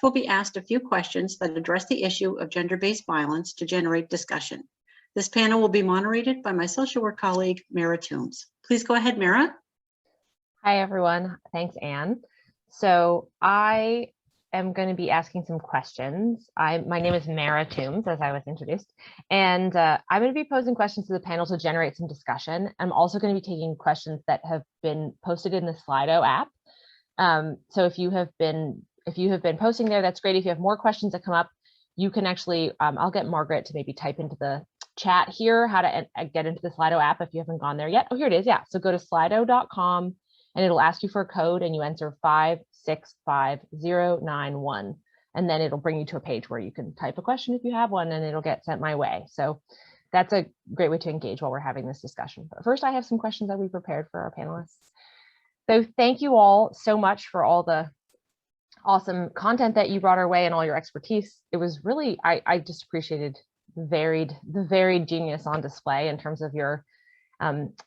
will be asked a few questions that address the issue of gender-based violence to generate discussion. This panel will be moderated by my social work colleague, Mara Toombs. Please go ahead, Mara. Hi, everyone. Thanks, Anne. So I am going to be asking some questions. My name is Mara Toombs, as I was introduced, and I'm going to be posing questions to the panel to generate some discussion. I'm also going to be taking questions that have been posted in the Slido app. So if you have been posting there, that's great. If you have more questions that come up, you can actually, I'll get Margaret to maybe type into the chat here how to get into the Slido app if you haven't gone there yet. Oh, here it is. Yeah. So go to slido.com and it'll ask you for a code and you enter 565091. And then it'll bring you to a page where you can type a question if you have one and it'll get sent my way. So that's a great way to engage while we're having this discussion. But first, I have some questions that we prepared for our panelists. So thank you all so much for all the awesome content that you brought our way and all your expertise. It was really, I just appreciated the varied genius on display in terms of your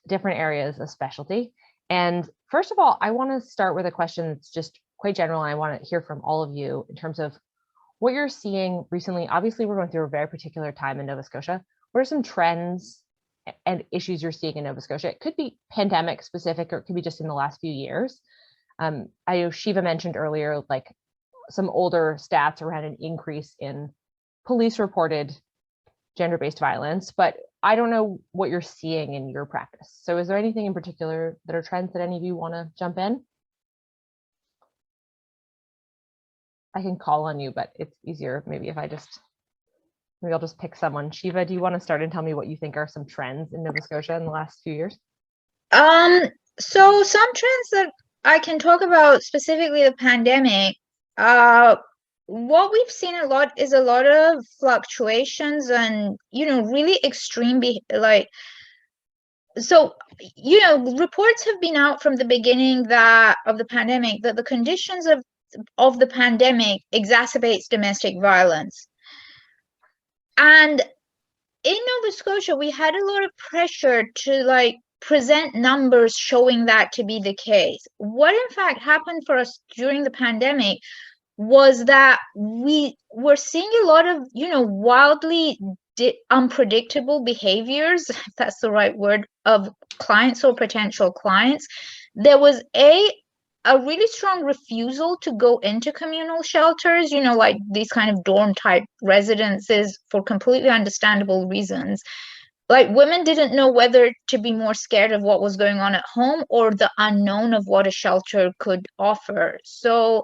different areas of specialty. And first of all, I want to start with a question that's just quite general. And I want to hear from all of you in terms of what you're seeing recently. Obviously, we're going through a very particular time in Nova Scotia. What are some trends and issues you're seeing in Nova Scotia? It could be pandemic specific, or it could be just in the last few years. I know Shiva mentioned earlier, like some older stats around an increase in police reported gender-based violence, but I don't know what you're seeing in your practice. So is there anything in particular that are trends that any of you want to jump in? I can call on you, but it's easier maybe if maybe I'll just pick someone. Shiva, do you want to start and tell me what you think are some trends in Nova Scotia in the last few years? So some trends that I can talk about, specifically the pandemic, what we've seen a lot is a lot of fluctuations and, really extreme, reports have been out from the beginning of the pandemic that the conditions of the pandemic exacerbates domestic violence. And in Nova Scotia, we had a lot of pressure to present numbers showing that to be the case. What in fact happened for us during the pandemic was that we were seeing a lot of, wildly unpredictable behaviors, if that's the right word, of clients or potential clients. There was a really strong refusal to go into communal shelters, like these kind of dorm type residences, for completely understandable reasons. Like, women didn't know whether to be more scared of what was going on at home or the unknown of what a shelter could offer. So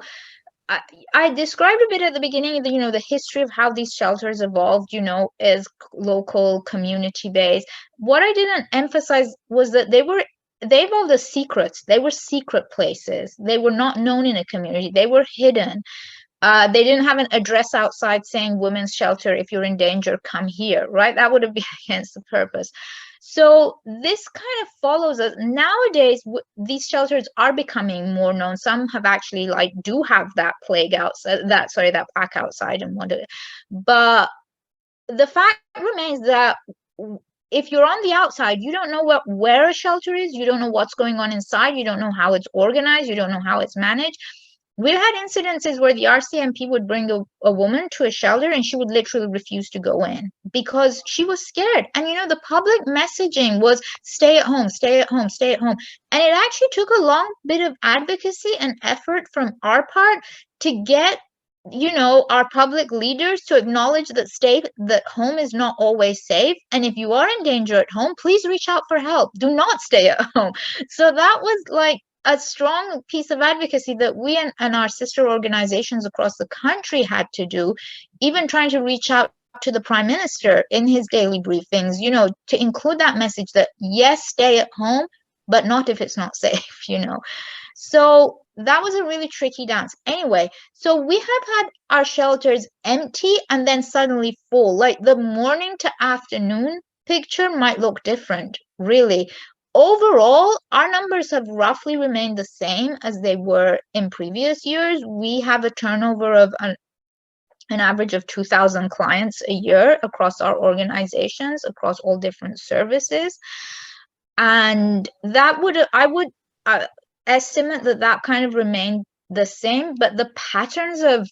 I described a bit at the beginning, the history of how these shelters evolved, as local community based. What I didn't emphasize was that they evolved as secrets. They were secret places. They were not known in a community. They were hidden. They didn't have an address outside saying women's shelter, if you're in danger, come here, right? That would have been against the purpose. So this kind of follows us. Nowadays, these shelters are becoming more known. Some have actually do have that plaque outside and whatever. But the fact remains that if you're on the outside, you don't know where a shelter is. You don't know what's going on inside. You don't know how it's organized. You don't know how it's managed. We've had incidences where the RCMP would bring a woman to a shelter and she would literally refuse to go in because she was scared. And, the public messaging was stay at home, stay at home, stay at home. And it actually took a long bit of advocacy and effort from our part to get, our public leaders to acknowledge that home is not always safe. And if you are in danger at home, please reach out for help. Do not stay at home. So that was a strong piece of advocacy that we and our sister organizations across the country had to do, even trying to reach out to the Prime Minister in his daily briefings, to include that message that, yes, stay at home, but not if it's not safe, So that was a really tricky dance. Anyway, so we have had our shelters empty and then suddenly full. The morning to afternoon picture might look different, really. Overall, our numbers have roughly remained the same as they were in previous years. We have a turnover of an average of 2,000 clients a year across our organizations, across all different services. And I would estimate that kind of remained the same, but the patterns of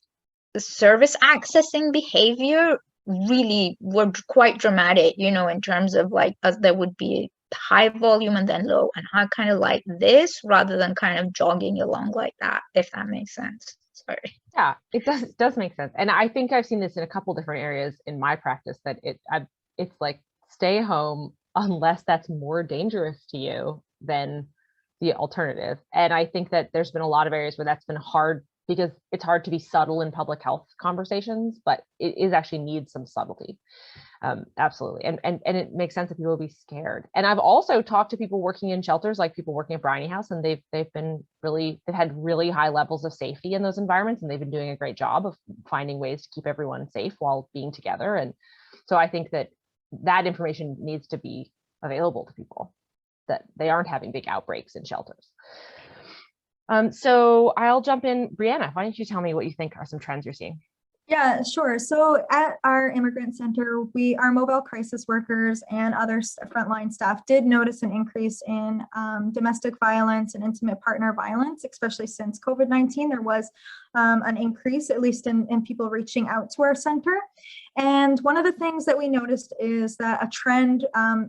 the service accessing behavior really were quite dramatic, you know, in terms of like there would be high volume and then low and high, kind of like this, rather than kind of jogging along like that, if that makes sense. Sorry. Yeah, it does make sense. And I think I've seen this in a couple different areas in my practice, that it's like, stay home unless that's more dangerous to you than the alternative. And I think that there's been a lot of areas where that's been hard, because it's hard to be subtle in public health conversations, but it is actually needs some subtlety. Absolutely. And it makes sense that people will be scared. And I've also talked to people working in shelters, like people working at Bryony House, and they've had really high levels of safety in those environments, and they've been doing a great job of finding ways to keep everyone safe while being together. And so I think that information needs to be available to people, that they aren't having big outbreaks in shelters. So I'll jump in. Brianna, why don't you tell me what you think are some trends you're seeing? Yeah, sure. So at our immigrant center, our mobile crisis workers and other frontline staff did notice an increase in domestic violence and intimate partner violence, especially since COVID-19. There was an increase, at least in people reaching out to our center. And one of the things that we noticed is that a trend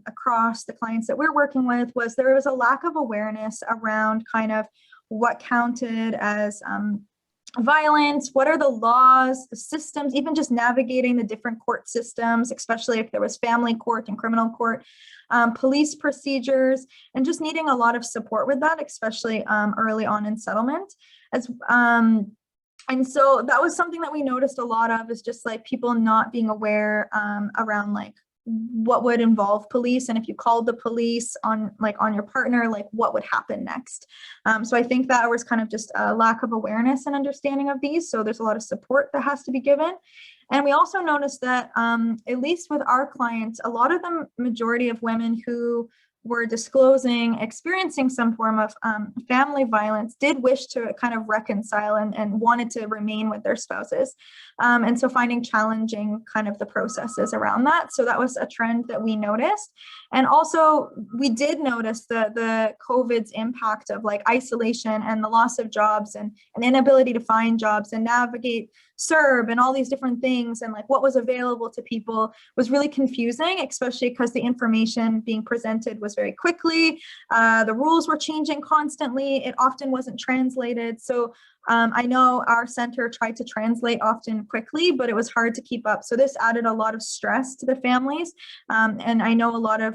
across the clients that we're working with was there was a lack of awareness around kind of what counted as violence, what are the laws, the systems, even just navigating the different court systems, especially if there was family court and criminal court, police procedures, and just needing a lot of support with that, especially early on in settlement. And so that was something that we noticed a lot of, is just like people not being aware around like what would involve police, and if you called the police on your partner, like what would happen next. So I think that was kind of just a lack of awareness and understanding of these. So there's a lot of support that has to be given. And we also noticed that at least with our clients, a lot of the majority of women who were disclosing experiencing some form of family violence did wish to kind of reconcile and wanted to remain with their spouses. And so finding challenging kind of the processes around that. So that was a trend that we noticed. And also we did notice the COVID's impact of like isolation and the loss of jobs and an inability to find jobs and navigate CERB and all these different things, and like what was available to people was really confusing, especially because the information being presented was very quickly. The rules were changing constantly. It often wasn't translated. So I know our center tried to translate often quickly, but it was hard to keep up. So this added a lot of stress to the families. And I know a lot of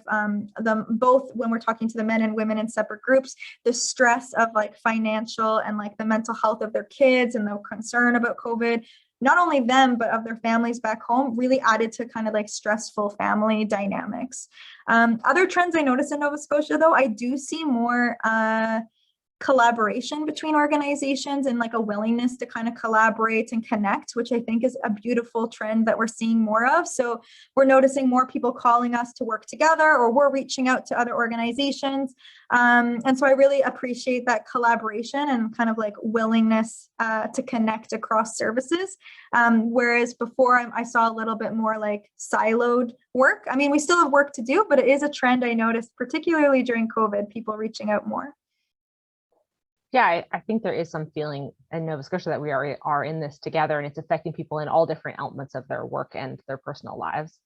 them, both when we're talking to the men and women in separate groups, the stress of like financial and like the mental health of their kids and the concern about COVID, not only them, but of their families back home, really added to kind of like stressful family dynamics. Other trends I noticed in Nova Scotia, though, I do see more collaboration between organizations and like a willingness to kind of collaborate and connect, which I think is a beautiful trend that we're seeing more of. So we're noticing more people calling us to work together, or we're reaching out to other organizations. And so I really appreciate that collaboration and kind of like willingness to connect across services. Whereas before I saw a little bit more like siloed work. I mean, we still have work to do, but it is a trend I noticed, particularly during COVID, people reaching out more. Yeah, I think there is some feeling in Nova Scotia that we are in this together, and it's affecting people in all different elements of their work and their personal lives.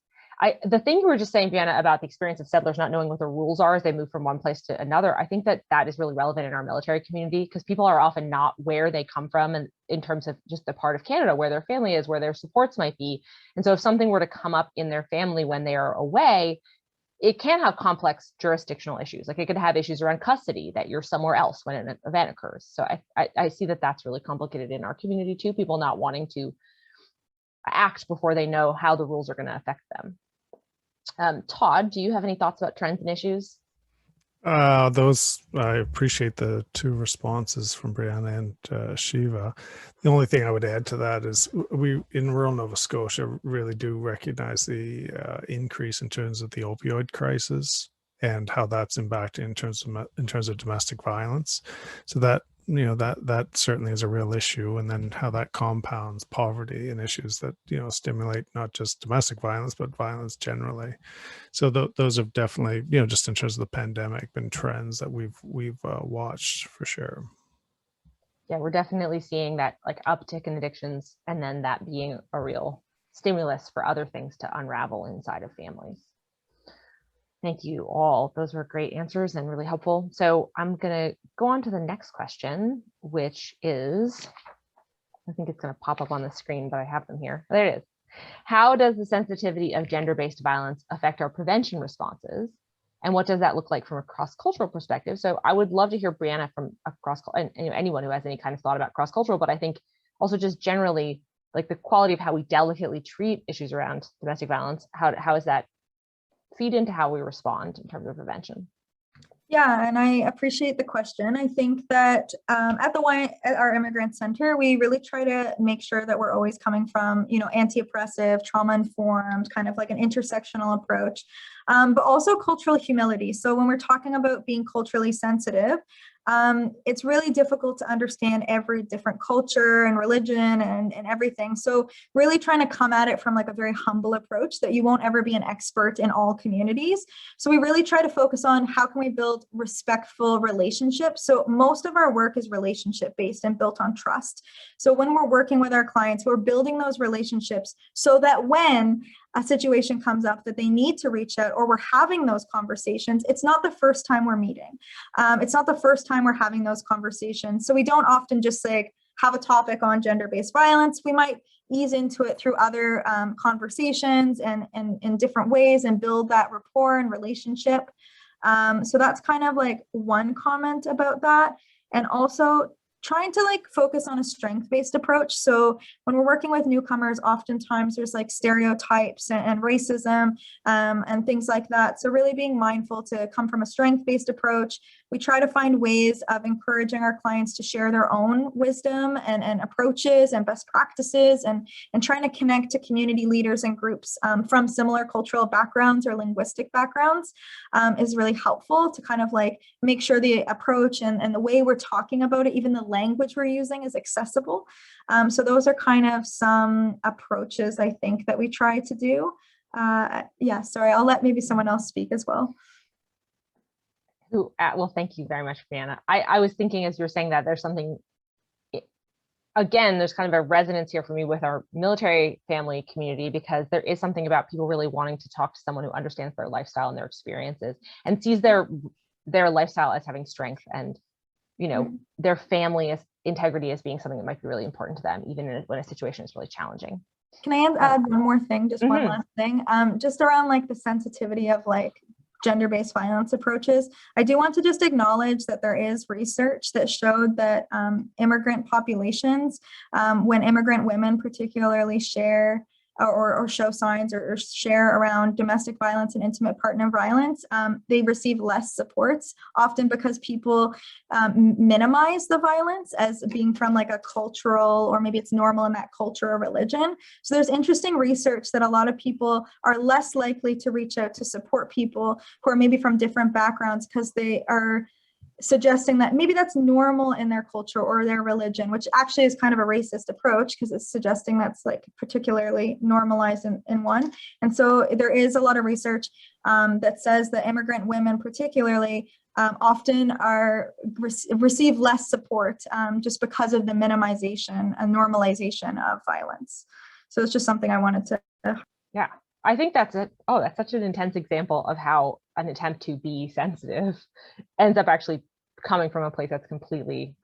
The thing you were just saying, Brianna, about the experience of settlers not knowing what the rules are as they move from one place to another, I think that is really relevant in our military community, because people are often not where they come from, and in terms of just the part of Canada where their family is, where their supports might be. And so if something were to come up in their family when they are away, it can have complex jurisdictional issues. Like it could have issues around custody, that you're somewhere else when an event occurs. So I see that that's really complicated in our community too, people not wanting to act before they know how the rules are going to affect them. Todd, do you have any thoughts about trends and issues? I appreciate the two responses from Brianna and Shiva. The only thing I would add to that is we in rural Nova Scotia really do recognize the increase in terms of the opioid crisis and how that's impacting in terms of domestic violence. So that that certainly is a real issue, and then how that compounds poverty and issues that stimulate not just domestic violence but violence generally. So those have definitely just in terms of the pandemic been trends that we've watched for sure. Yeah, we're definitely seeing that like uptick in addictions, and then that being a real stimulus for other things to unravel inside of families. Thank you all. Those were great answers and really helpful. So I'm going to go on to the next question, which is, I think it's going to pop up on the screen, but I have them here. There it is. How does the sensitivity of gender-based violence affect our prevention responses? And what does that look like from a cross-cultural perspective? So I would love to hear Brianna from across, and anyone who has any kind of thought about cross-cultural, but I think also just generally like the quality of how we delicately treat issues around domestic violence. How does that feed into how we respond in terms of prevention? Yeah, and I appreciate the question. I think that at our immigrant center, we really try to make sure that we're always coming from, anti-oppressive, trauma-informed, kind of like an intersectional approach, but also cultural humility. So when we're talking about being culturally sensitive, it's really difficult to understand every different culture and religion and everything. So really trying to come at it from like a very humble approach that you won't ever be an expert in all communities. So we really try to focus on how can we build respectful relationships. So most of our work is relationship based and built on trust. So when we're working with our clients, we're building those relationships so that when a situation comes up that they need to reach out or we're having those conversations, it's not the first time we're meeting. It's not the first time we're having those conversations. So we don't often just like have a topic on gender-based violence. We might ease into it through other conversations and in different ways and build that rapport and relationship. So that's kind of like one comment about that. And also trying to like focus on a strength-based approach. So when we're working with newcomers, oftentimes there's like stereotypes and racism and things like that. So really being mindful to come from a strength-based approach. We try to find ways of encouraging our clients to share their own wisdom and approaches and best practices and trying to connect to community leaders and groups from similar cultural backgrounds or linguistic backgrounds is really helpful to kind of like make sure the approach and the way we're talking about it, even the language we're using is accessible. So those are kind of some approaches I think that we try to do. Yeah, sorry, I'll let maybe someone else speak as well. Well, thank you very much, Brianna. I was thinking as you were saying that there's something, again, there's kind of a resonance here for me with our military family community, because there is something about people really wanting to talk to someone who understands their lifestyle and their experiences and sees their lifestyle as having strength and, their family integrity as being something that might be really important to them, even when a situation is really challenging. Can I add one more thing, just one last thing, just around like the sensitivity of like gender-based violence approaches. I do want to just acknowledge that there is research that showed that immigrant populations, when immigrant women particularly share or show signs or share around domestic violence and intimate partner violence, they receive less supports, often because people minimize the violence as being from like a cultural, or maybe it's normal in that culture or religion. So there's interesting research that a lot of people are less likely to reach out to support people who are maybe from different backgrounds because they are suggesting that maybe that's normal in their culture or their religion, which actually is kind of a racist approach because it's suggesting that's like particularly normalized in one. And so there is a lot of research that says that immigrant women particularly often receive less support just because of the minimization and normalization of violence. So it's just something I wanted to. Yeah, I think that's it. Oh, that's such an intense example of how an attempt to be sensitive ends up actually coming from a place that's completely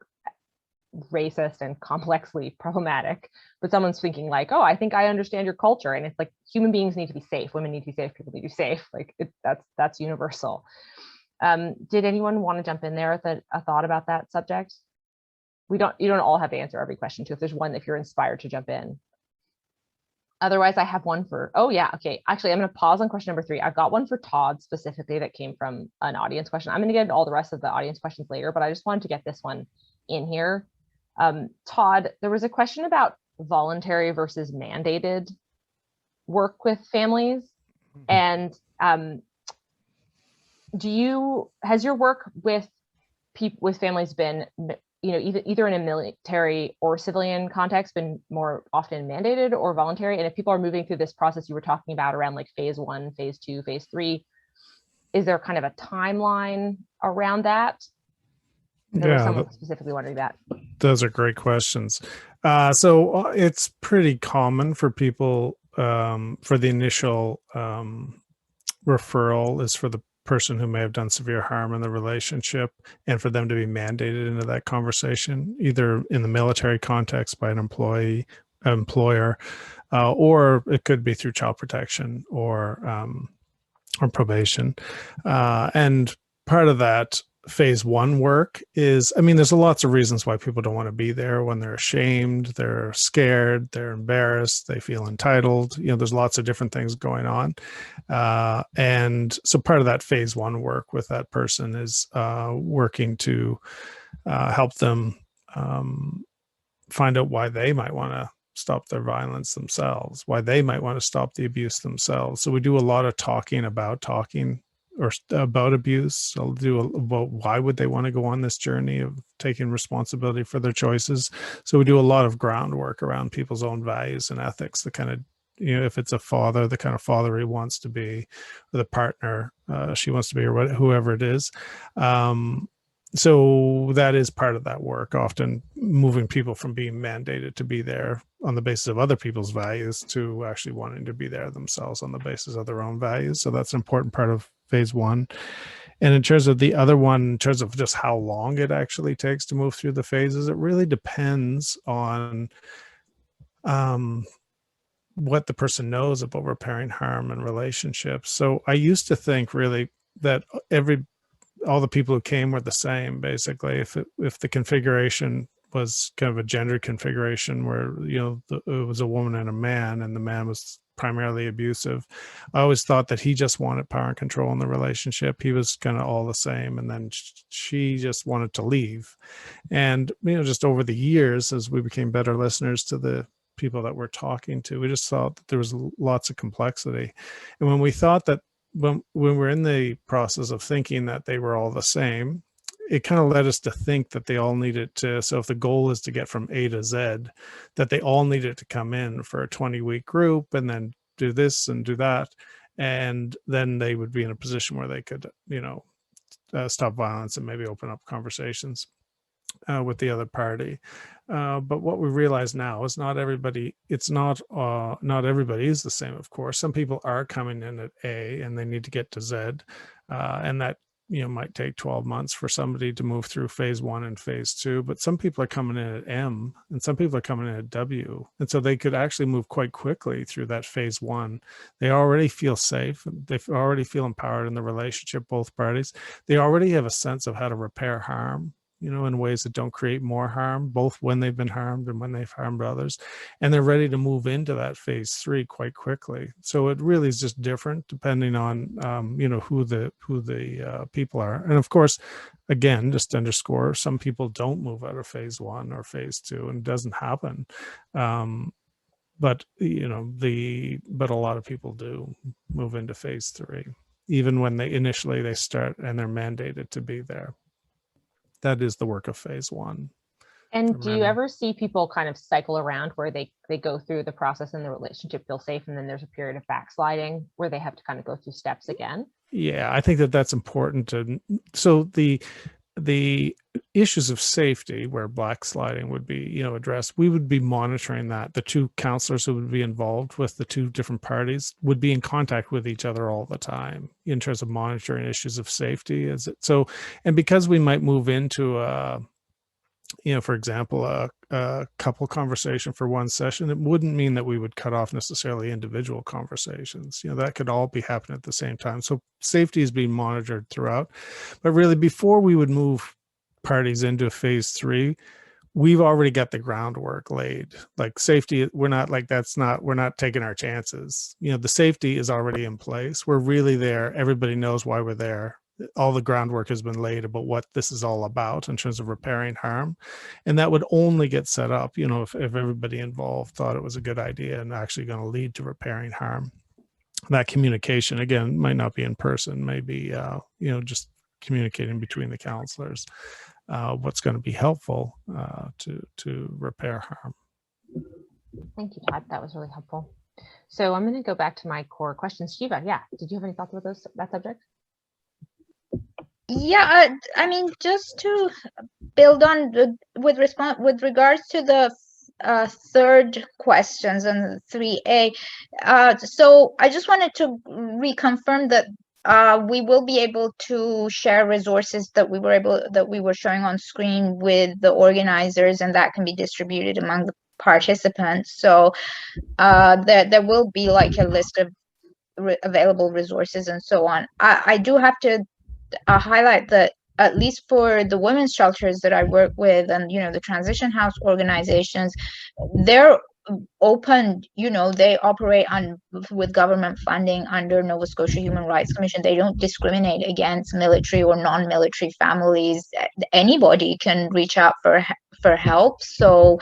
racist and complexly problematic. But someone's thinking like, oh, I think I understand your culture. And it's like, human beings need to be safe. Women need to be safe. People need to be safe. Like that's universal. Did anyone want to jump in there with a thought about that subject? You don't all have to answer every question too. If there's one, if you're inspired to jump in. Otherwise, I have one for, oh yeah, okay. Actually, I'm going to pause on question number 3. I've got one for Todd specifically that came from an audience question. I'm going to get all the rest of the audience questions later, but I just wanted to get this one in here. Todd, there was a question about voluntary versus mandated work with families. And has your work with families been, either in a military or civilian context been more often mandated or voluntary? And if people are moving through this process you were talking about around like phase 1, phase 2, phase 3, is there kind of a timeline around that? There was Yeah, someone specifically wondering that. those are great questions. It's pretty common for people for the initial referral is for the person who may have done severe harm in the relationship and for them to be mandated into that conversation, either in the military context by an employer, or it could be through child protection or probation. And part of that phase one work is, I mean, there's lots of reasons why people don't want to be there when they're ashamed, they're scared, they're embarrassed, they feel entitled. There's lots of different things going on. And so part of that phase one work with that person is working to help them find out why they might want to stop their violence themselves, why they might want to stop the abuse themselves. So we do a lot of talking or about abuse. I'll do about why would they want to go on this journey of taking responsibility for their choices. So we do a lot of groundwork around people's own values and ethics, the kind of, if it's a father, the kind of father he wants to be, or the partner she wants to be, or whoever it is. So that is part of that work, often moving people from being mandated to be there on the basis of other people's values to actually wanting to be there themselves on the basis of their own values. So that's an important part of phase one. And in terms of the other one, in terms of just how long it actually takes to move through the phases, it really depends on what the person knows about repairing harm in relationships. So I used to think really that all the people who came were the same, basically. If the configuration was kind of a gender configuration where, it was a woman and a man, and the man was primarily abusive, I always thought that he just wanted power and control in the relationship. He was kind of all the same. And then she just wanted to leave. And, just over the years, as we became better listeners to the people that we're talking to, we just thought that there was lots of complexity. And when we thought that, when we're in the process of thinking that they were all the same, it kind of led us to think that they all needed to, so if the goal is to get from A to Z, that they all needed to come in for a 20-week group and then do this and do that. And then they would be in a position where they could, stop violence and maybe open up conversations with the other party. But what we realize now is not everybody is the same, of course. Some people are coming in at A and they need to get to Z. And that, might take 12 months for somebody to move through phase one and phase two. But some people are coming in at M and some people are coming in at W. And so they could actually move quite quickly through that phase one. They already feel safe. They already feel empowered in the relationship, both parties. They already have a sense of how to repair harm, in ways that don't create more harm, both when they've been harmed and when they've harmed others. And they're ready to move into that phase three quite quickly. So it really is just different depending on, who the people are. And of course, again, just to underscore, some people don't move out of phase one or phase two, and it doesn't happen. But a lot of people do move into phase three, even when they start and they're mandated to be there. That is the work of phase one. And do you ever see people kind of cycle around where they go through the process and the relationship feels safe, and then there's a period of backsliding where they have to kind of go through steps again? Yeah, I think that's important so the issues of safety where backsliding would be, addressed, we would be monitoring that. The two counselors who would be involved with the two different parties would be in contact with each other all the time in terms of monitoring issues of safety. And because we might move into for example, a couple conversation for one session, it wouldn't mean that we would cut off necessarily individual conversations. That could all be happening at the same time. So safety is being monitored throughout. But really, before we would move parties into phase three, we've already got the groundwork laid. Like safety, we're not taking our chances. The safety is already in place. We're really there. Everybody knows why we're there. All the groundwork has been laid about what this is all about in terms of repairing harm. And that would only get set up, if everybody involved thought it was a good idea and actually going to lead to repairing harm. That communication, again, might not be in person, maybe, just communicating between the counselors, what's going to be helpful to repair harm. Thank you, Todd. That was really helpful. So I'm going to go back to my core questions. Shiva, yeah, did you have any thoughts about that subject? Yeah, I mean, just to build on with regards to the third questions and 3A. So I just wanted to reconfirm that we will be able to share resources that we were showing on screen with the organizers, and that can be distributed among the participants. So there will be like a list of available resources and so on. I do have to highlight that at least for the women's shelters that I work with, and the transition house organizations, they're open, they operate with government funding under Nova Scotia Human Rights Commission. They don't discriminate against military or non-military families. Anybody can reach out for help. So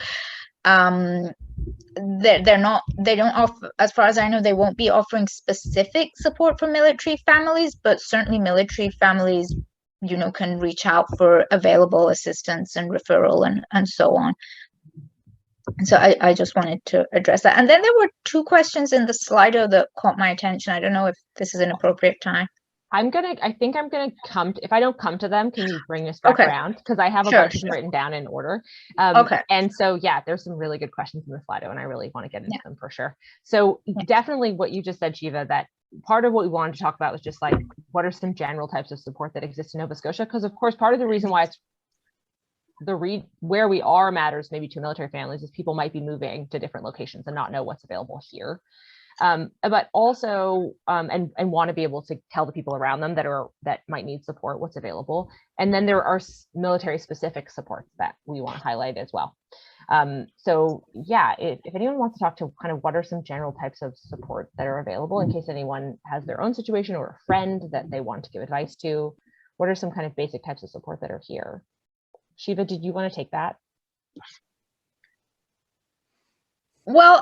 they don't offer, as far as I know, they won't be offering specific support for military families, but certainly military families can reach out for available assistance and referral and so on. And so I just wanted to address that. And then there were two questions in the Slido that caught my attention. I don't know if this is an appropriate time. I think I'm gonna come if I don't come to them, can you bring us back around? Because I have a bunch of them written down in order. Okay. And so, yeah, there's some really good questions in the Slido, and I really want to get into them for sure. So definitely what you just said, Shiva, that part of what we wanted to talk about was just like, what are some general types of support that exist in Nova Scotia? Because of course, part of the reason why it's where we are matters maybe to military families is people might be moving to different locations and not know what's available here. But also and want to be able to tell the people around them that might need support what's available. And then there are military specific supports that we want to highlight as well. So yeah, if anyone wants to talk to kind of what are some general types of support that are available in case anyone has their own situation or a friend that they want to give advice to, what are some kind of basic types of support that are here? Shiva, did you want to take that? Well,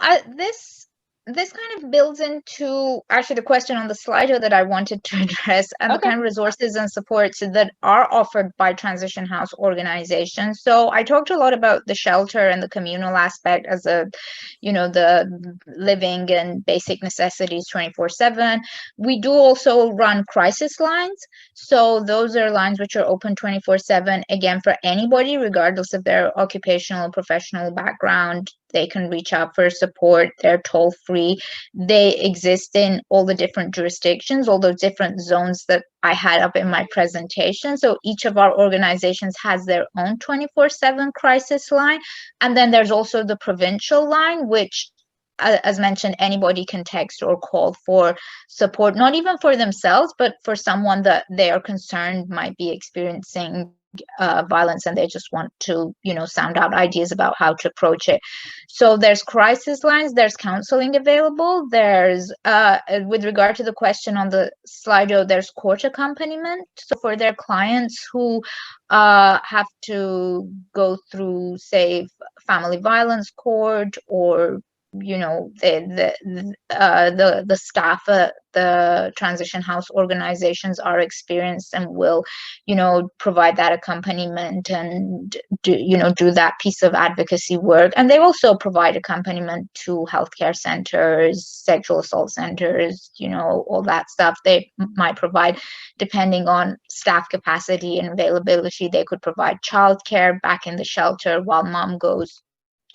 this kind of builds into actually the question on the Slido that I wanted to address, and the kind of resources and supports that are offered by transition house organizations. So I talked a lot about the shelter and the communal aspect as the living and basic necessities 24/7. We do also run crisis lines. So those are lines which are open 24/7, again, for anybody, regardless of their occupational or professional background. They can reach out for support. They're toll free. They exist in all the different jurisdictions, all those different zones that I had up in my presentation. So each of our organizations has their own 24/7 crisis line. And then there's also the provincial line, which, as mentioned, anybody can text or call for support, not even for themselves, but for someone that they are concerned might be experiencing violence, and they just want to sound out ideas about how to approach it. So there's crisis lines, there's counseling available, there's with regard to the question on the Slido, there's court accompaniment. So for their clients who have to go through, say, family violence court, or the staff at the transition house organizations are experienced and will provide that accompaniment and do that piece of advocacy work. And they also provide accompaniment to healthcare centers, sexual assault centers, all that stuff they might provide. Depending on staff capacity and availability, they could provide childcare back in the shelter while mom goes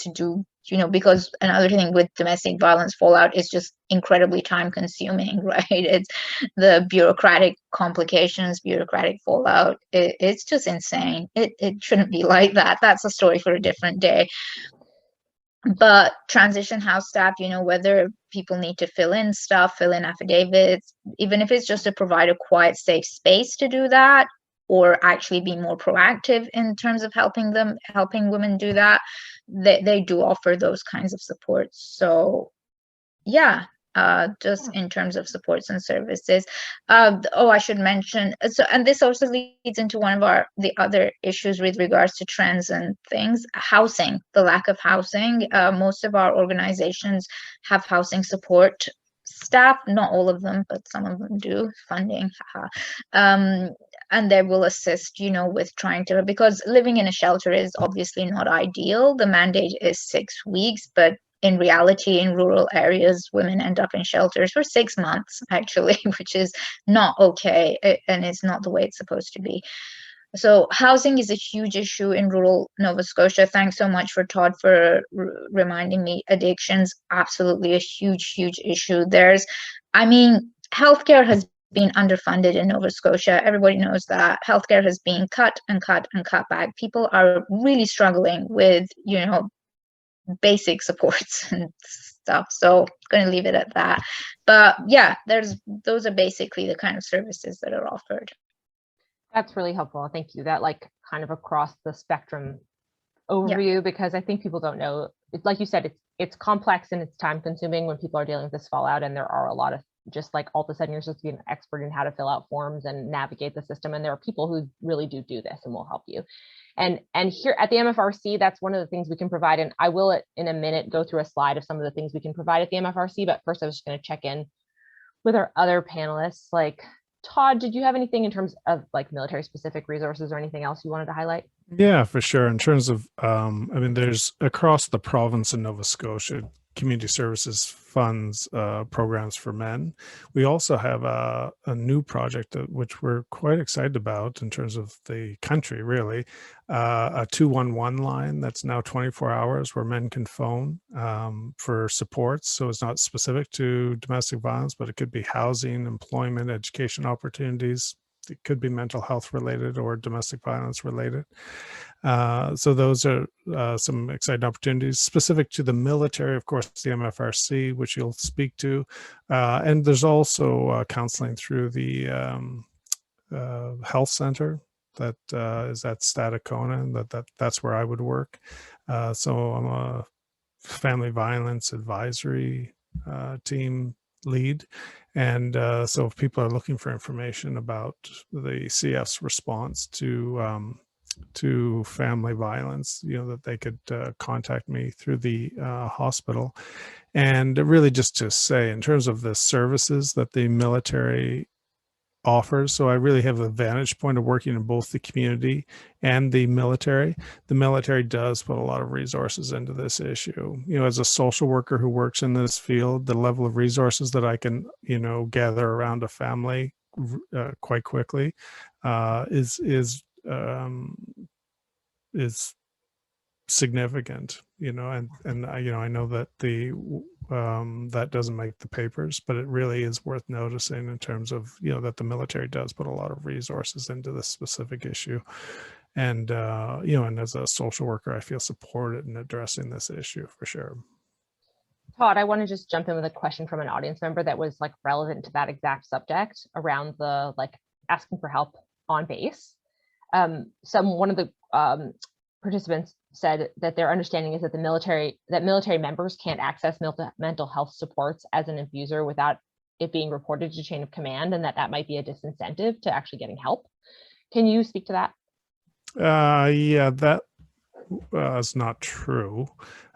to do, because another thing with domestic violence fallout is just incredibly time consuming, right? It's the bureaucratic complications, bureaucratic fallout. It's just insane. It shouldn't be like that. That's a story for a different day. But transition house staff, whether people need to fill in affidavits, even if it's just to provide a quiet, safe space to do that, or actually be more proactive in terms of helping women do that, they do offer those kinds of supports. So yeah, just in terms of supports and services. I should mention, and this also leads into one of the other issues with regards to trends and things, housing, the lack of housing. Most of our organizations have housing support staff, not all of them, but some of them do, funding. And they will assist, with trying to, because living in a shelter is obviously not ideal. The mandate is 6 weeks, but in reality, in rural areas, women end up in shelters for 6 months, actually, which is not okay, and it's not the way it's supposed to be. So housing is a huge issue in rural Nova Scotia. Thanks so much for Todd for reminding me. Addictions, absolutely a huge, huge issue. Healthcare has been underfunded in Nova Scotia. Everybody knows that. Healthcare has been cut and cut and cut back. People are really struggling with, basic supports and stuff. So going to leave it at that. But yeah, those are basically the kind of services that are offered. That's really helpful. Thank you. That kind of across the spectrum overview, because I think people don't know. It's like you said, it's complex and it's time consuming when people are dealing with this fallout, and there are a lot of just all of a sudden you're supposed to be an expert in how to fill out forms and navigate the system, and there are people who really do this and will help you. And here at the MFRC, that's one of the things we can provide, and I will in a minute go through a slide of some of the things we can provide at the MFRC. But first, I was just going to check in with our other panelists. Todd, did you have anything in terms of military specific resources or anything else you wanted to highlight? Yeah, for sure. In terms of, there's across the province in Nova Scotia, community services funds programs for men. We also have a new project which we're quite excited about in terms of the country, really, a 211 line that's now 24 hours where men can phone for supports. So it's not specific to domestic violence, but it could be housing, employment, education opportunities. It could be mental health related or domestic violence related. So those are some exciting opportunities specific to the military, of course, the MFRC, which you'll speak to. And there's also counseling through the health center that is at Stadacona. That's where I would work. So I'm a family violence advisory team lead. And so if people are looking for information about the CF's response to family violence, that they could contact me through the hospital. And really just to say, in terms of the services that the military offers, so I really have a vantage point of working in both the community and the military. The military does put a lot of resources into this issue. As a social worker who works in this field, the level of resources that I can, gather around a family quite quickly is significant, and I know that that doesn't make the papers, but it really is worth noticing in terms of, that the military does put a lot of resources into this specific issue. And, and as a social worker, I feel supported in addressing this issue for sure. Todd, I want to just jump in with a question from an audience member that was relevant to that exact subject around the asking for help on base. One of the participants said that their understanding is that military members can't access mental health supports as an abuser without it being reported to chain of command, and that might be a disincentive to actually getting help. Can you speak to that? Yeah, that is not true.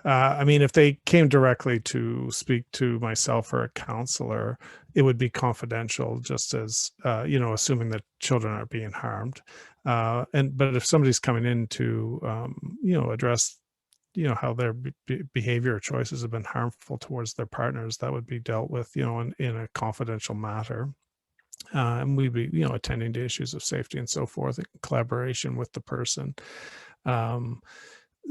If they came directly to speak to myself or a counselor, it would be confidential, just as, assuming that children are being harmed. But if somebody's coming in to, address, how their behavior or choices have been harmful towards their partners, that would be dealt with, in a confidential matter. And we'd be, attending to issues of safety and so forth in collaboration with the person.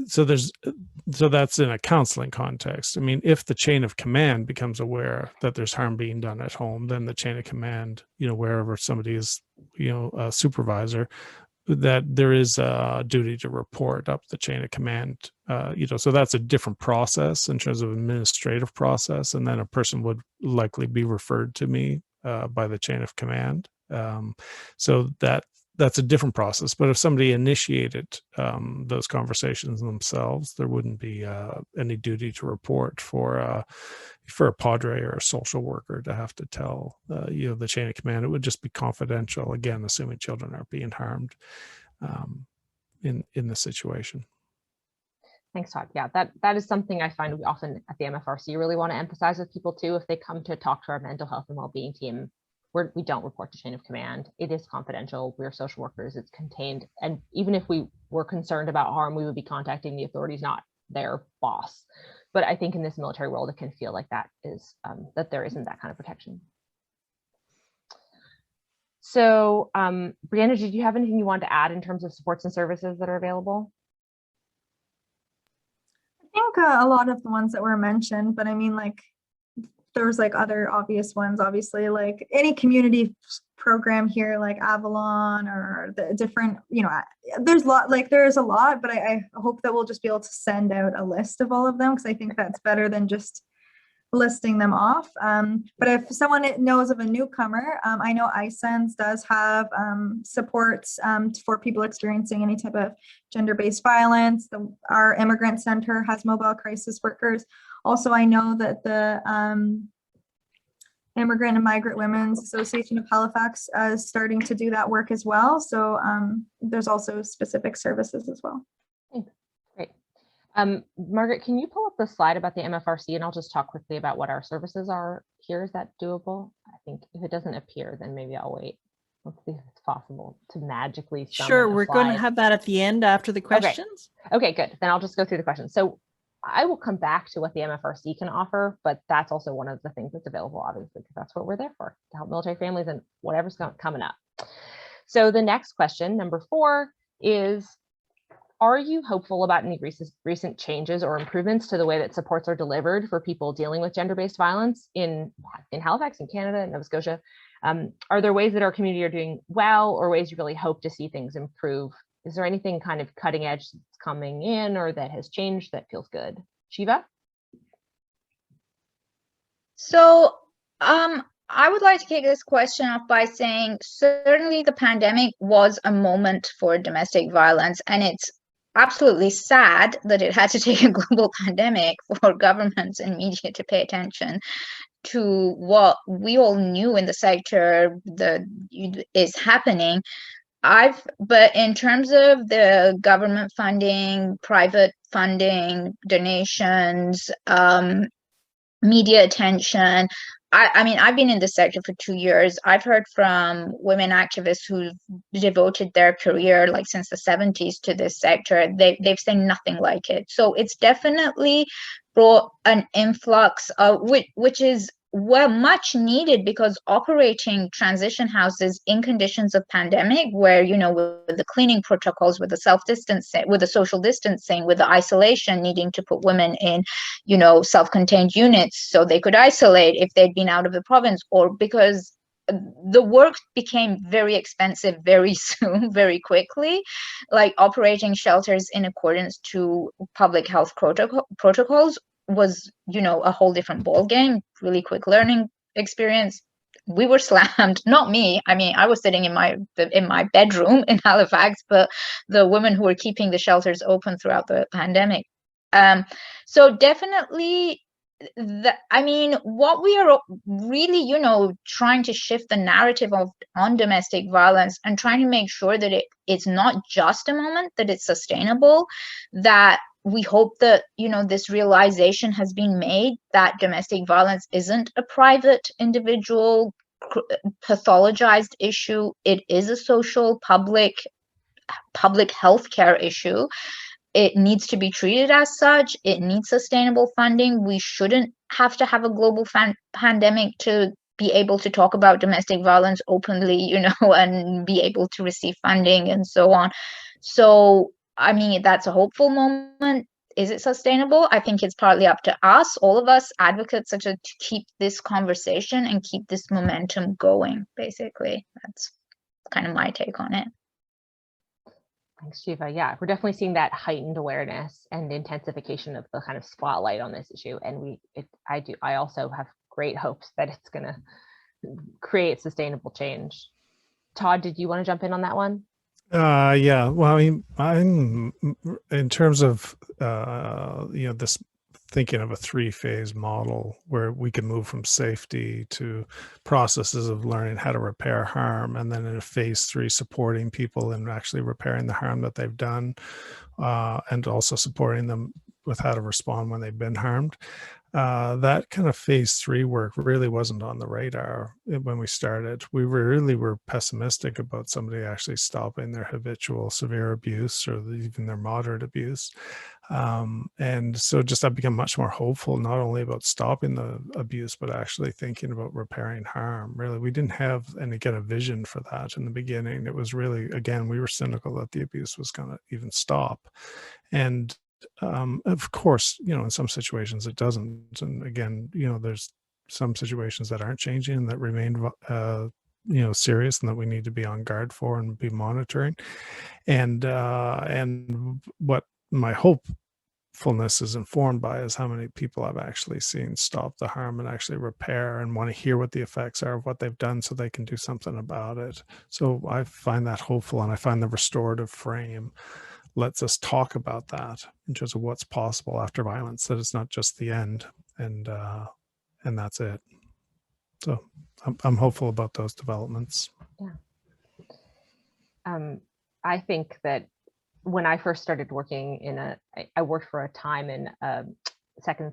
So that's in a counseling context. If the chain of command becomes aware that there's harm being done at home, then the chain of command, wherever somebody is, a supervisor, that there is a duty to report up the chain of command, so that's a different process in terms of administrative process. And then a person would likely be referred to me by the chain of command. So that's a different process. But if somebody initiated those conversations themselves, there wouldn't be any duty to report for a padre or a social worker to have to tell the chain of command. It would just be confidential, again, assuming children are being harmed in the situation. Thanks, Todd. Yeah, that is something I find we often at the MFRC really want to emphasize with people too. If they come to talk to our mental health and wellbeing team, we don't report to chain of command. It is confidential. We're social workers. It's contained. And even if we were concerned about harm, we would be contacting the authorities, not their boss. But I think in this military world, it can feel like that is that there isn't that kind of protection. So, Brianna, did you have anything you want to add in terms of supports and services that are available? I think a lot of the ones that were mentioned, but I mean, like, there's like other obvious ones, obviously, like any community program here, like Avalon or the different, you know, there's a lot, but I hope that we'll just be able to send out a list of all of them, because I think that's better than just listing them off. But if someone knows of a newcomer, I know iSense does have supports for people experiencing any type of gender-based violence. Our immigrant center has mobile crisis workers. Also, I know that the Immigrant and Migrant Women's Association of Halifax is starting to do that work as well. So there's also specific services as well. Great. Margaret, can you pull up the slide about the MFRC, and I'll just talk quickly about what our services are here. Is that doable? I think if it doesn't appear, then maybe I'll wait. Let's see if it's possible to magically summon Sure, a we're going to slide. have that at the end after the questions. Okay, good. Then I'll just go through the questions. So I will come back to what the MFRC can offer, but that's also one of the things that's available, obviously, because that's what we're there for, to help military families and whatever's coming up. So the next question, number 4, is, are you hopeful about any recent changes or improvements to the way that supports are delivered for people dealing with gender-based violence in Halifax, in Canada, and Nova Scotia? Are there ways that our community are doing well, or ways you really hope to see things improve? Is there anything kind of cutting edge that's coming in or that has changed that feels good? Shiva? So I would like to kick this question off by saying certainly the pandemic was a moment for domestic violence, and it's absolutely sad that it had to take a global pandemic for governments and media to pay attention to what we all knew in the sector that is happening. But in terms of the government funding, private funding, donations, media attention, I mean, I've been in this sector for 2 years. I've heard from women activists who've devoted their career, like since the 70s, to this sector. They've said nothing like it. So it's definitely brought an influx, which is much needed, because operating transition houses in conditions of pandemic, where, you know, with the cleaning protocols, with the self-distancing, with the social distancing, with the isolation, needing to put women in, you know, self-contained units so they could isolate if they'd been out of the province, or because the work became very expensive very soon, very quickly. Like operating shelters in accordance to public health protocols was, you know, a whole different ball game. Really quick learning experience. We were slammed, not me. I mean, I was sitting in my bedroom in Halifax, but the women who were keeping the shelters open throughout the pandemic. So definitely, I mean, what we are really, you know, trying to shift the narrative on domestic violence, and trying to make sure that it's not just a moment, that it's sustainable, that we hope that, you know, this realization has been made that domestic violence isn't a private, individual, pathologized issue. It is a social, public healthcare issue. It needs to be treated as such. It needs sustainable funding. We shouldn't have to have a global pandemic to be able to talk about domestic violence openly, you know, and be able to receive funding and so on. So, I mean, that's a hopeful moment. Is it sustainable? I think it's partly up to us, all of us advocates, to keep this conversation and keep this momentum going, basically. That's kind of my take on it. Thanks, Shiva. Yeah, we're definitely seeing that heightened awareness and intensification of the kind of spotlight on this issue. And I also have great hopes that it's going to create sustainable change. Todd, did you want to jump in on that one? Yeah, well, I mean, I'm in terms of, you know, this thinking of a 3-phase model where we can move from safety to processes of learning how to repair harm, and then in a phase 3 supporting people in actually repairing the harm that they've done, and also supporting them with how to respond when they've been harmed. that kind of phase 3 work really wasn't on the radar when we started. We really were pessimistic about somebody actually stopping their habitual severe abuse or even their moderate abuse. And so just I've become much more hopeful, not only about stopping the abuse, but actually thinking about repairing harm. Really, we didn't have any kind of vision for that in the beginning. It was really, again, we were cynical that the abuse was going to even stop. And of course, in some situations it doesn't. And again, there's some situations that aren't changing and that remain, serious and that we need to be on guard for and be monitoring. And what my hopefulness is informed by is how many people I've actually seen stop the harm and actually repair and want to hear what the effects are of what they've done so they can do something about it. So I find that hopeful, and I find the restorative frame lets us talk about that in terms of what's possible after violence, that it's not just the end and that's it. So I'm hopeful about those developments. Yeah. I think that when I first started working I worked for a time in a second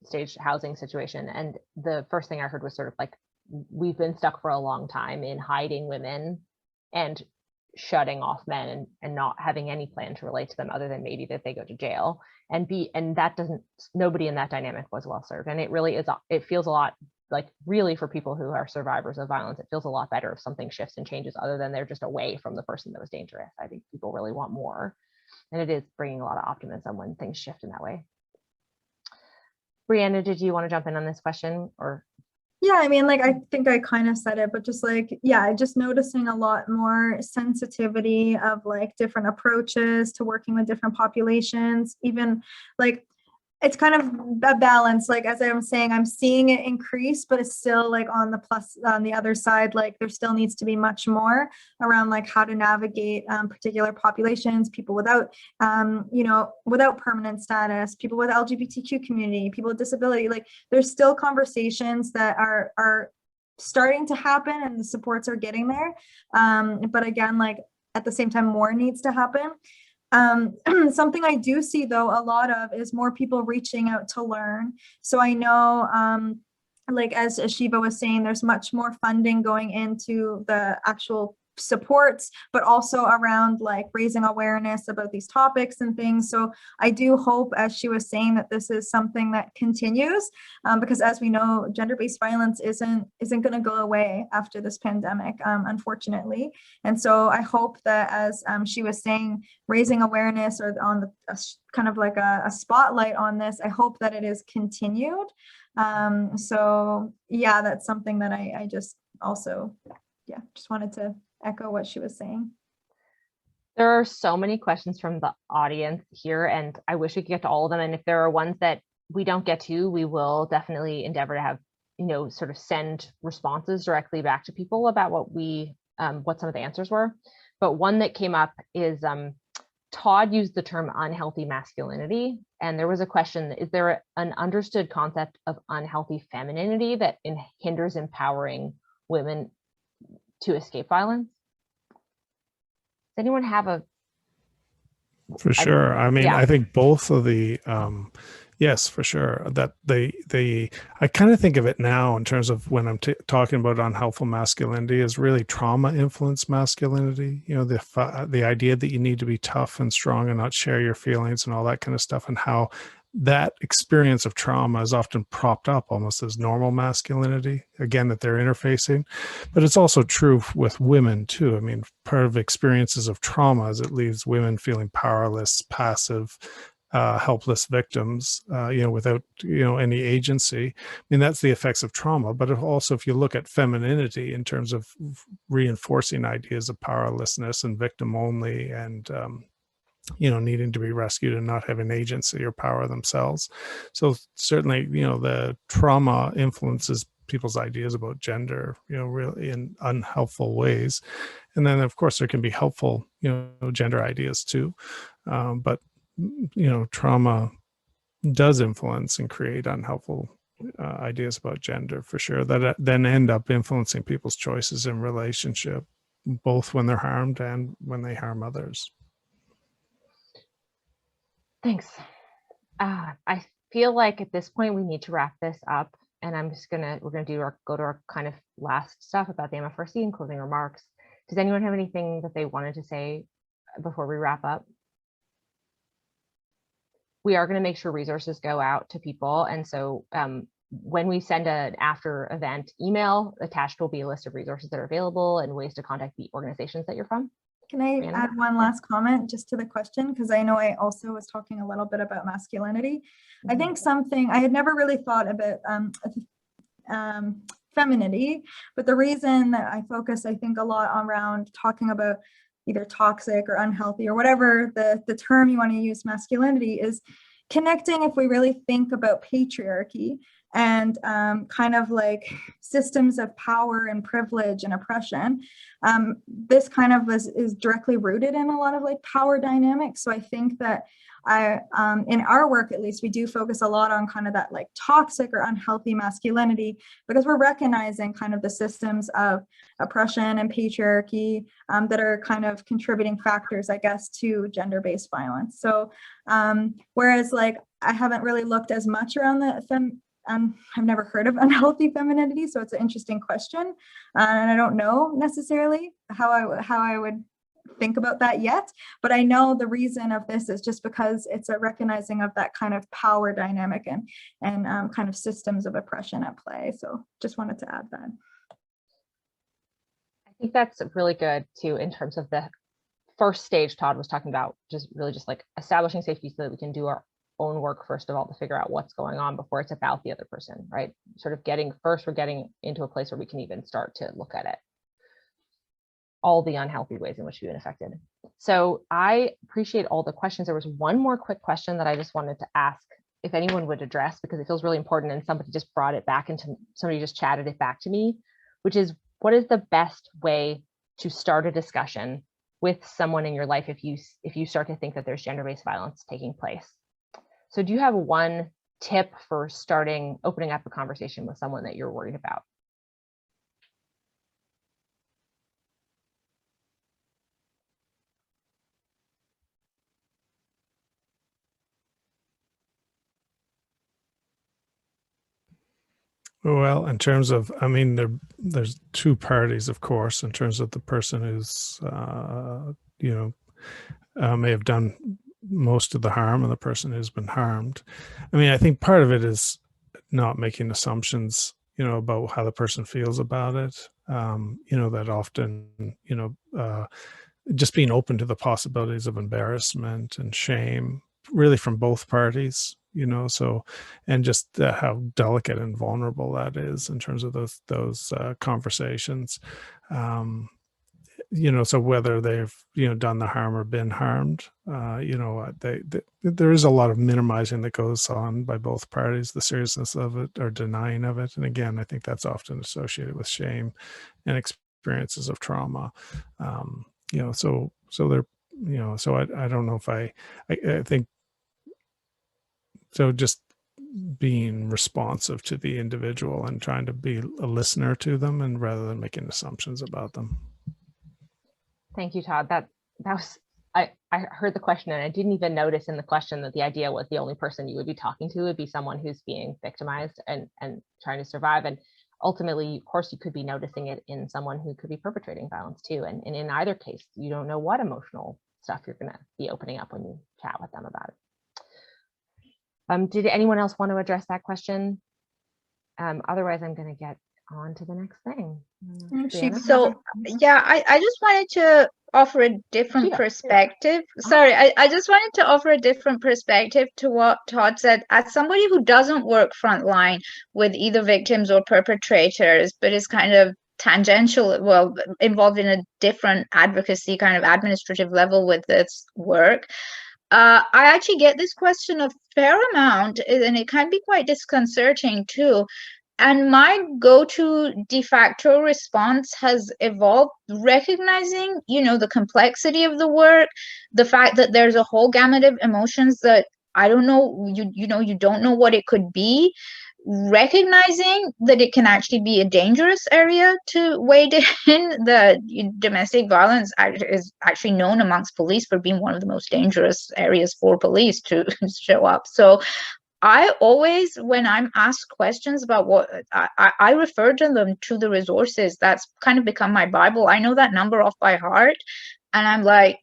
stage housing situation. And the first thing I heard was sort of like, we've been stuck for a long time in hiding women and shutting off men and not having any plan to relate to them other than maybe that they go to jail and that doesn't, nobody in that dynamic was well served. And it really is, it feels a lot like, really, for people who are survivors of violence, it feels a lot better if something shifts and changes other than they're just away from the person that was dangerous. I think people really want more, and it is bringing a lot of optimism when things shift in that way. Brianna, did you want to jump in on this question? Or yeah, I mean, like, I think I kind of said it, but just like, yeah, just noticing a lot more sensitivity of like different approaches to working with different populations, even like, it's kind of a balance. Like, as I was saying, I'm seeing it increase, but it's still like on the other side, like there still needs to be much more around like how to navigate particular populations, people without, without permanent status, people with LGBTQ community, people with disability. Like, there's still conversations that are starting to happen and the supports are getting there. But again, like at the same time, more needs to happen. Something I do see though a lot of is more people reaching out to learn. So I know, like as Shiva was saying, there's much more funding going into the actual supports, but also around like raising awareness about these topics and things. So I do hope, as she was saying, that this is something that continues, because as we know, gender-based violence isn't going to go away after this pandemic, unfortunately. And so I hope that, as she was saying, raising awareness or on the kind of like a spotlight on this, I hope that it is continued. So yeah, that's something that I just also, just wanted to echo what she was saying. There are so many questions from the audience here, and I wish we could get to all of them. And if there are ones that we don't get to, we will definitely endeavor to have, sort of send responses directly back to people about what some of the answers were. But one that came up is Todd used the term unhealthy masculinity. And there was a question, is there an understood concept of unhealthy femininity that hinders empowering women to escape violence? Does anyone have a? For sure. I mean, yeah. I think both of the, yes, for sure. That I kind of think of it now in terms of when I'm talking about unhelpful masculinity as really trauma influenced masculinity. The idea that you need to be tough and strong and not share your feelings and all that kind of stuff, and how that experience of trauma is often propped up almost as normal masculinity, again, that they're interfacing. But it's also true with women too. I mean, part of experiences of trauma is it leaves women feeling powerless, passive, helpless victims, without, any agency. I mean, that's the effects of trauma. But also, if you look at femininity in terms of reinforcing ideas of powerlessness and victim only, and needing to be rescued and not having agency or power themselves. So certainly, the trauma influences people's ideas about gender, really in unhelpful ways. And then, of course, there can be helpful, gender ideas too. But, trauma does influence and create unhelpful ideas about gender, for sure, that then end up influencing people's choices in relationship, both when they're harmed and when they harm others. Thanks. feel like at this point we need to wrap this up, and we're gonna go to our kind of last stuff about the MFRC and closing remarks. Does anyone have anything that they wanted to say before we wrap up? We are going to make sure resources go out to people, and so when we send an after event email, attached will be a list of resources that are available and ways to contact the organizations that you're from. Can I Brianna? add one last comment just to the question? Because I know I also was talking a little bit about masculinity. I think something I had never really thought about femininity, but the reason that I focus, I think, a lot around talking about either toxic or unhealthy or whatever the term you want to use, masculinity, is connecting, if we really think about patriarchy and kind of like systems of power and privilege and oppression, this kind of is directly rooted in a lot of like power dynamics. So I think that in our work, at least, we do focus a lot on kind of that like toxic or unhealthy masculinity, because we're recognizing kind of the systems of oppression and patriarchy that are kind of contributing factors, I guess, to gender-based violence. So whereas like I haven't really looked as much around the I've never heard of unhealthy femininity, so it's an interesting question, and I don't know necessarily how I would think about that yet, but I know the reason of this is just because it's a recognizing of that kind of power dynamic and kind of systems of oppression at play. So just wanted to add that. I think that's really good too, in terms of the first stage Todd was talking about, just like establishing safety so that we can do our own work first of all to figure out what's going on before it's about the other person, right? Sort of we're getting into a place where we can even start to look at it, all the unhealthy ways in which we've been affected. So I appreciate all the questions. There was one more quick question that I just wanted to ask if anyone would address, because it feels really important, and somebody just chatted it back to me, which is, what is the best way to start a discussion with someone in your life if you start to think that there's gender-based violence taking place? So do you have one tip for opening up a conversation with someone that you're worried about? Well, in terms of, I mean, there's two parties, of course, in terms of the person who's, may have done most of the harm and the person who's been harmed. I mean, I think part of it is not making assumptions, about how the person feels about it. That often, just being open to the possibilities of embarrassment and shame, really from both parties, so, and just how delicate and vulnerable that is in terms of those conversations. So whether they've, done the harm or been harmed, there is a lot of minimizing that goes on by both parties, the seriousness of it or denying of it. And again, I think that's often associated with shame and experiences of trauma. So there, so I don't know if I think, so just being responsive to the individual and trying to be a listener to them, and rather than making assumptions about them. Thank you, Todd. That was, I heard the question, and I didn't even notice in the question that the idea was the only person you would be talking to would be someone who's being victimized and trying to survive. And ultimately, of course, you could be noticing it in someone who could be perpetrating violence too. And in either case, you don't know what emotional stuff you're going to be opening up when you chat with them about it. Did anyone else want to address that question? Otherwise, I'm going to get on to the next thing. So yeah, I just wanted to offer a different perspective. Sorry, I just wanted to offer a different perspective to what Todd said. As somebody who doesn't work frontline with either victims or perpetrators, but is kind of tangential, well, involved in a different advocacy kind of administrative level with this work, I actually get this question a fair amount, and it can be quite disconcerting too. And my go-to de facto response has evolved, recognizing, the complexity of the work, the fact that there's a whole gamut of emotions that I don't know, you don't know what it could be, recognizing that it can actually be a dangerous area to wade in. The domestic violence is actually known amongst police for being one of the most dangerous areas for police to show up. So I always, when I'm asked questions about what I refer to them to the resources. That's kind of become my Bible. I know that number off by heart, and I'm like,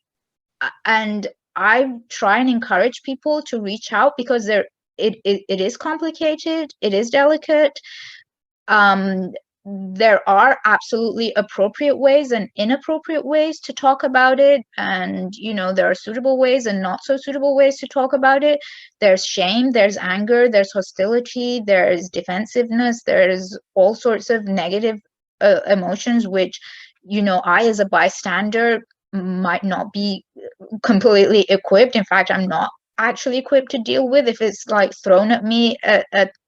and I try and encourage people to reach out because it is complicated, it is delicate. There are absolutely appropriate ways and inappropriate ways to talk about it, and there are suitable ways and not so suitable ways to talk about it. There's shame, there's anger, there's hostility, there's defensiveness, there's all sorts of negative emotions, which I, as a bystander, might not be completely equipped. In fact, I'm not actually equipped to deal with if it's like thrown at me at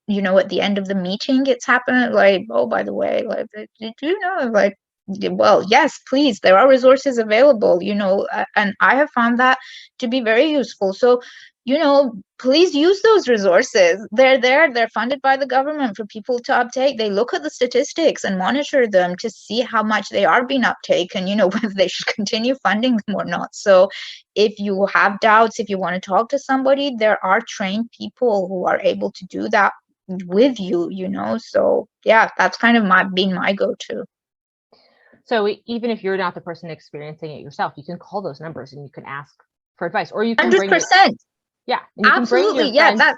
the end of the meeting. It's happened, like, oh, by the way, like, did you know, like, well, yes, please, there are resources available, and I have found that to be very useful. So please use those resources. They're there, they're funded by the government for people to uptake. They look at the statistics and monitor them to see how much they are being uptaken, whether they should continue funding them or not. So if you have doubts, if you want to talk to somebody, there are trained people who are able to do that with you. So yeah, that's kind of been my go-to. So even if you're not the person experiencing it yourself, you can call those numbers and you can ask for advice, or you can 100%. Yeah, and you absolutely. Yeah, that's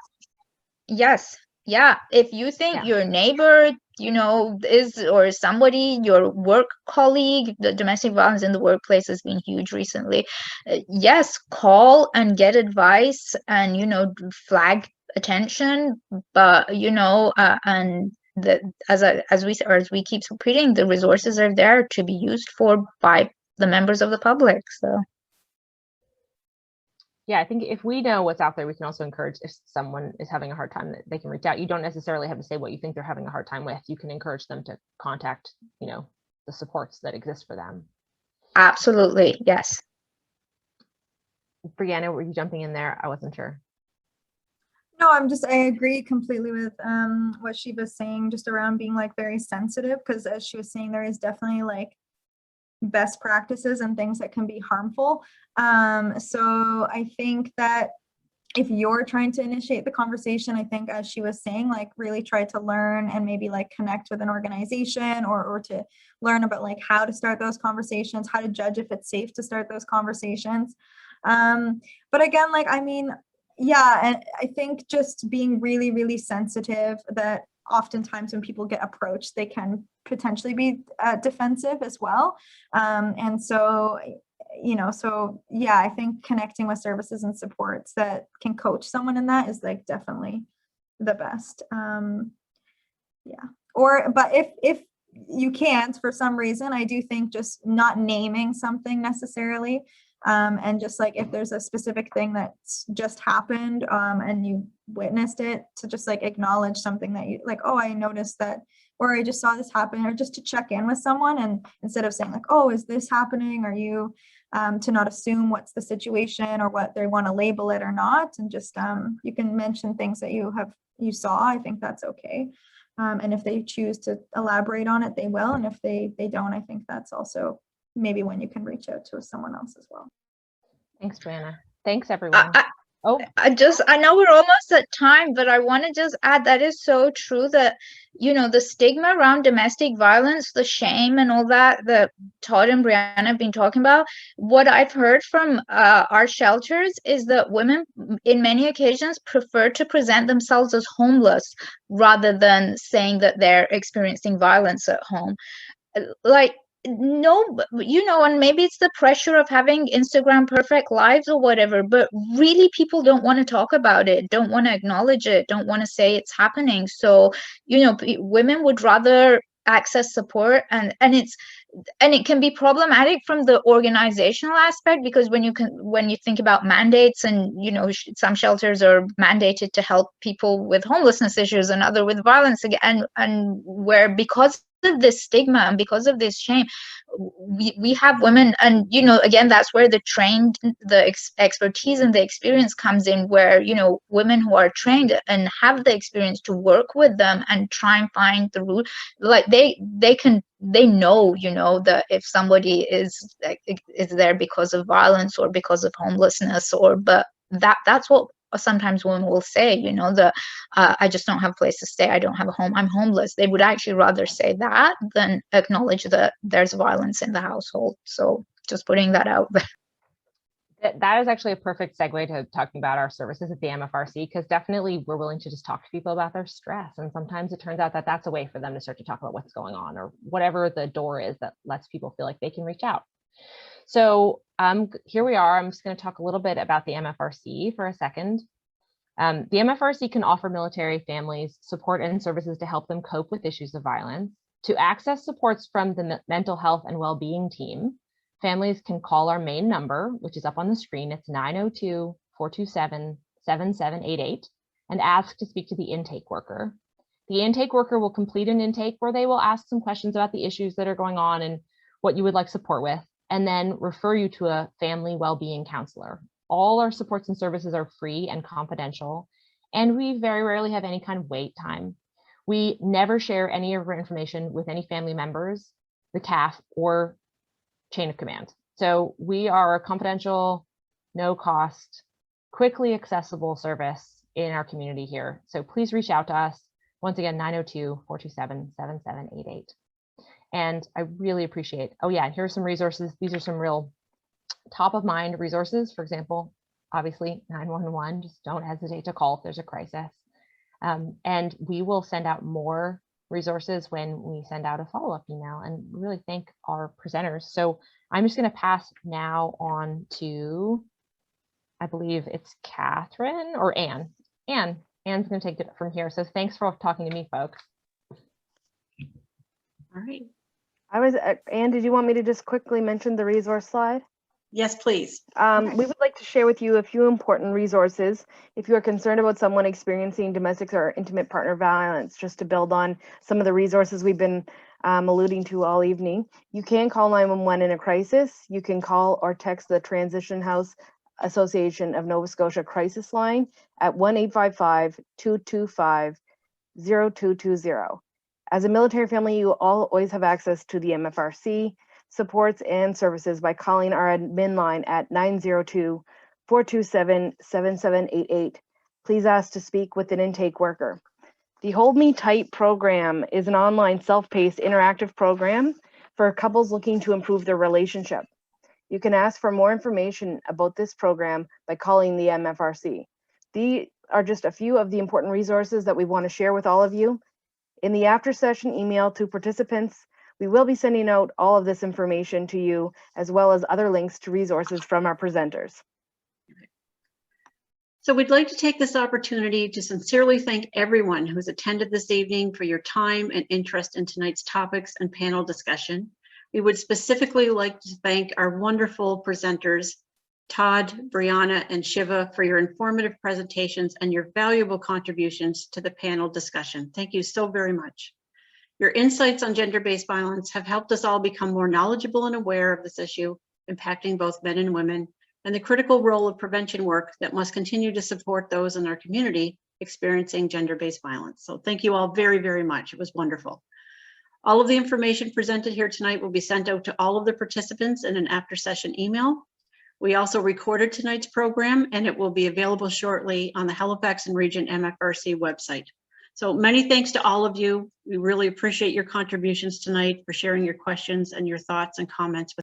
yes. Yeah, if you think your neighbor, is, or somebody, your work colleague, the domestic violence in the workplace has been huge recently. Yes, call and get advice and flag attention, but and as we keep repeating, the resources are there to be used by the members of the public. So yeah, I think if we know what's out there, we can also encourage, if someone is having a hard time, that they can reach out. You don't necessarily have to say what you think they're having a hard time with. You can encourage them to contact, the supports that exist for them. Absolutely. Yes. Brianna, were you jumping in there? I wasn't sure. No, I agree completely with what she was saying, just around being like very sensitive, because as she was saying, there is definitely like best practices and things that can be harmful. So I think that if you're trying to initiate the conversation, I think, as she was saying, like, really try to learn and maybe like connect with an organization or to learn about like how to start those conversations, how to judge if it's safe to start those conversations. But again, like, I mean, yeah, and I think just being really, really sensitive that oftentimes when people get approached, they can potentially be defensive as well. And so, so yeah, I think connecting with services and supports that can coach someone in that is like definitely the best. Yeah. But if you can't, for some reason, I do think just not naming something necessarily, and just like if there's a specific thing that's just happened and you witnessed it, to just like acknowledge something that you like, oh, I noticed that, or I just saw this happen, or just to check in with someone, and instead of saying like, oh, is this happening, or you to not assume what's the situation or what they want to label it or not, and just you can mention things that you saw. I think that's okay. And if they choose to elaborate on it, they will, and if they don't, I think that's also maybe when you can reach out to someone else as well. Thanks, Brianna. Thanks, everyone. I know we're almost at time, but I want to just add, that is so true, that the stigma around domestic violence, the shame and all that Todd and Brianna have been talking about, what I've heard from our shelters is that women in many occasions prefer to present themselves as homeless rather than saying that they're experiencing violence at home. Like, no, and maybe it's the pressure of having Instagram perfect lives or whatever, but really people don't want to talk about it, don't want to acknowledge it, don't want to say it's happening. So women would rather access support, and it can be problematic from the organizational aspect, because when you think about mandates, and some shelters are mandated to help people with homelessness issues and other with violence, and where, because of this stigma and because of this shame, we have women, and again, that's where the expertise and the experience comes in, where women who are trained and have the experience to work with them and try and find the root, like they know that if somebody is there because of violence or because of homelessness, but that's what sometimes women will say, you know, I just don't have a place to stay. I don't have a home. I'm homeless. They would actually rather say that than acknowledge that there's violence in the household. So just putting that out there. That is actually a perfect segue to talking about our services at the MFRC, because definitely we're willing to just talk to people about their stress. And sometimes it turns out that that's a way for them to start to talk about what's going on, or whatever the door is that lets people feel like they can reach out. So here we are. I'm just going to talk a little bit about the MFRC for a second. The MFRC can offer military families support and services to help them cope with issues of violence. To access supports from the mental health and well-being team, families can call our main number, which is up on the screen. It's 902-427-7788, and ask to speak to the intake worker. The intake worker will complete an intake where they will ask some questions about the issues that are going on and what you would like support with, and then refer you to a family well-being counselor. All our supports and services are free and confidential, and we very rarely have any kind of wait time. We never share any of our information with any family members, the CAF, or chain of command. So we are a confidential, no cost, quickly accessible service in our community here. So please reach out to us. Once again, 902-427-7788. And I really appreciate, oh yeah, and here's some resources. These are some real top of mind resources. For example, obviously 911, just don't hesitate to call if there's a crisis. And we will send out more resources when we send out a follow-up email, and really thank our presenters. So I'm just going to pass now on to, I believe it's Catherine or Anne. Anne's going to take it from here. So thanks for talking to me, folks. All right. Anne, did you want me to just quickly mention the resource slide? Yes, please. We would like to share with you a few important resources if you are concerned about someone experiencing domestic or intimate partner violence, just to build on some of the resources we've been alluding to all evening. You can call 911 in a crisis. You can call or text the Transition House Association of Nova Scotia crisis line at 1-855-225-0220. As a military family, you all always have access to the MFRC supports and services by calling our admin line at 902-427-7788. Please ask to speak with an intake worker. The Hold Me Tight program is an online self-paced interactive program for couples looking to improve their relationship. You can ask for more information about this program by calling the MFRC. These are just a few of the important resources that we want to share with all of you. In the after session email to participants, we will be sending out all of this information to you, as well as other links to resources from our presenters. So we'd like to take this opportunity to sincerely thank everyone who's attended this evening for your time and interest in tonight's topics and panel discussion. We would specifically like to thank our wonderful presenters, Todd, Brianna, and Shiva, for your informative presentations and your valuable contributions to the panel discussion. Thank you so very much. Your insights on gender-based violence have helped us all become more knowledgeable and aware of this issue impacting both men and women, and the critical role of prevention work that must continue to support those in our community experiencing gender-based violence. So thank you all very, very much. It was wonderful. All of the information presented here tonight will be sent out to all of the participants in an after-session email. We also recorded tonight's program, and it will be available shortly on the Halifax and Region MFRC website. So many thanks to all of you. We really appreciate your contributions tonight, for sharing your questions and your thoughts and comments with